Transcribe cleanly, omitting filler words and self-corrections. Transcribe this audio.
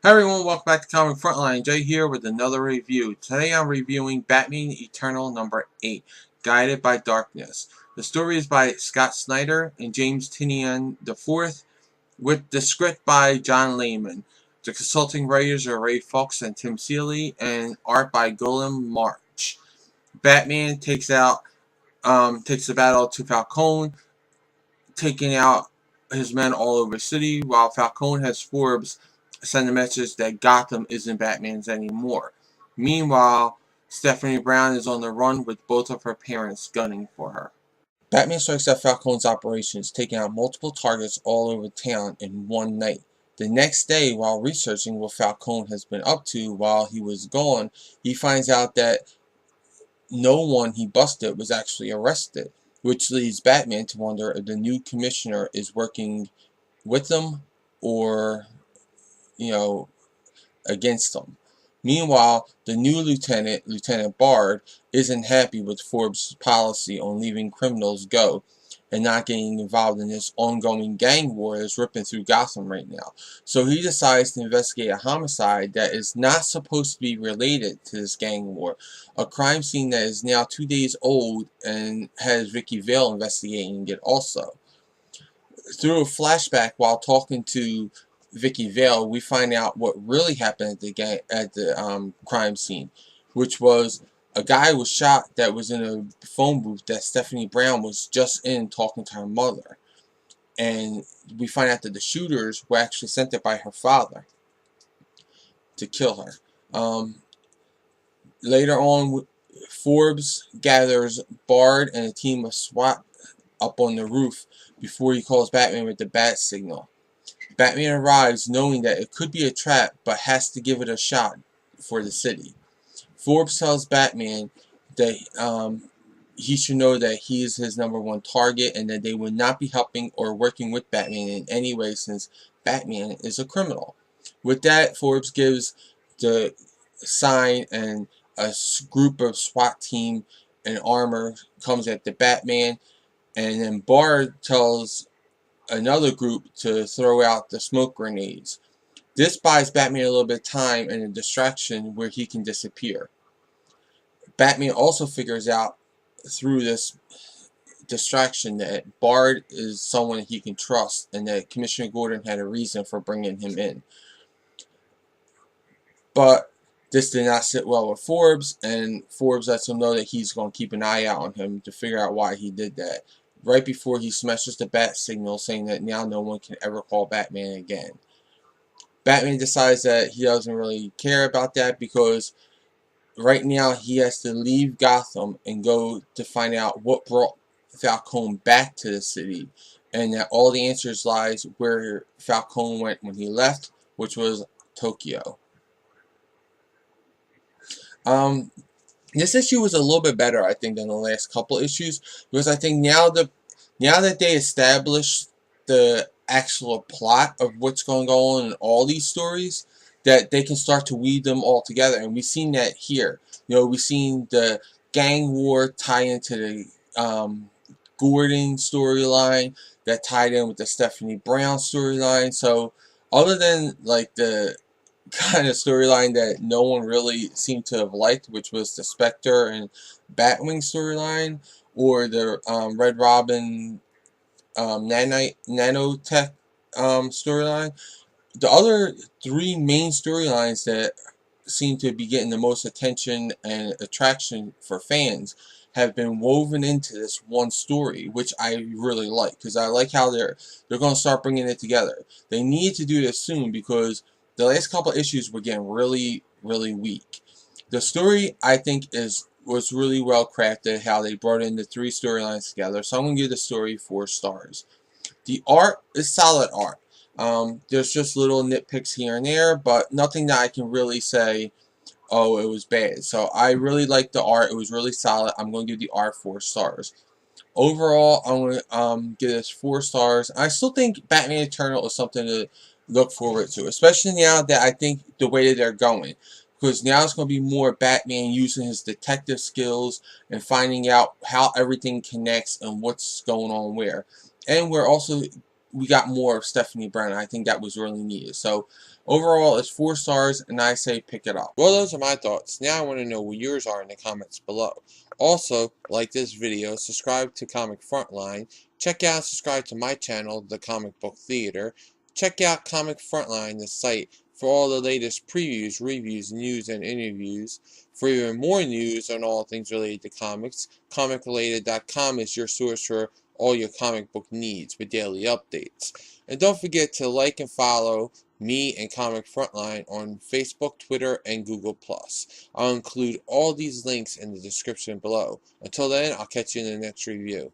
Hi everyone, welcome back to Comic Frontline. Jay here with another review. Today I'm reviewing Batman Eternal number 8, Guided by Darkness. The story is by Scott Snyder and James Tynion IV, with the script by John Layman. The consulting writers are Fawkes and Tim Seeley, and art by Guillem March. Batman takes the battle to Falcone, taking out his men all over the city, while Falcone has Forbes send a message that Gotham isn't Batman's anymore. Meanwhile, Stephanie Brown is on the run with both of her parents gunning for her. Batman strikes at Falcone's operations, taking out multiple targets all over town in one night. The next day, while researching what Falcone has been up to while he was gone, he finds out that no one he busted was actually arrested, which leads Batman to wonder if the new commissioner is working with them or, against them. Meanwhile, the new lieutenant, Lieutenant Bard, isn't happy with Forbes' policy on leaving criminals go and not getting involved in this ongoing gang war that's ripping through Gotham right now. So he decides to investigate a homicide that is not supposed to be related to this gang war. A crime scene that is now 2 days old and has Vicky Vale investigating it also. Through a flashback while talking to Vicky Vale, we find out what really happened at the crime scene, which was a guy was shot that was in a phone booth that Stephanie Brown was just in talking to her mother, and we find out that the shooters were actually sent there by her father to kill her. Later on, Forbes gathers Bard and a team of SWAT up on the roof before he calls Batman with the bat signal. Batman arrives knowing that it could be a trap, but has to give it a shot for the city. Forbes tells Batman that he should know that he is his #1 target and that they would not be helping or working with Batman in any way since Batman is a criminal. With that, Forbes gives the sign and a group of SWAT team in armor comes at the Batman, and then Bard tells another group to throw out the smoke grenades. This buys Batman a little bit of time and a distraction where he can disappear. Batman also figures out through this distraction that Bard is someone he can trust and that Commissioner Gordon had a reason for bringing him in. But this did not sit well with Forbes, and Forbes lets him know that he's going to keep an eye out on him to figure out why he did that, right before he smashes the bat signal, saying that now no one can ever call Batman again. Batman decides that he doesn't really care about that because right now he has to leave Gotham and go to find out what brought Falcone back to the city, and that all the answers lies where Falcone went when he left, which was Tokyo. This issue was a little bit better, I think, than the last couple issues, because I think now that they established the actual plot of what's going on in all these stories, that they can start to weave them all together, and we've seen that here. We've seen the gang war tie into the Gordon storyline that tied in with the Stephanie Brown storyline. So other than like the kind of storyline that no one really seemed to have liked, which was the Spectre and Batwing storyline, or the Red Robin nanotech storyline, the other three main storylines that seem to be getting the most attention and attraction for fans have been woven into this one story, which I really like, because I like how they're going to start bringing it together. They need to do this soon because the last couple of issues were getting really, really weak. The story, I think, was really well crafted, how they brought in the three storylines together. So I'm going to give the story 4 stars. The art is solid art. There's just little nitpicks here and there, but nothing that I can really say, oh, it was bad. So I really like the art. It was really solid. I'm going to give the art 4 stars. Overall, I'm going to give this 4 stars. I still think Batman Eternal is something to look forward to, especially now that I think the way that they're going. Because now it's going to be more Batman using his detective skills and finding out how everything connects and what's going on where. And we're also we got more of Stephanie Brown. I think that was really needed. So overall, it's 4 stars, and I say pick it up. Well, those are my thoughts. Now I want to know what yours are in the comments below. Also, like this video, subscribe to Comic Frontline, check out and subscribe to my channel, The Comic Book Theater. Check out Comic Frontline, the site, for all the latest previews, reviews, news, and interviews. For even more news on all things related to comics, comicrelated.com is your source for all your comic book needs with daily updates. And don't forget to like and follow me and Comic Frontline on Facebook, Twitter, and Google+. I'll include all these links in the description below. Until then, I'll catch you in the next review.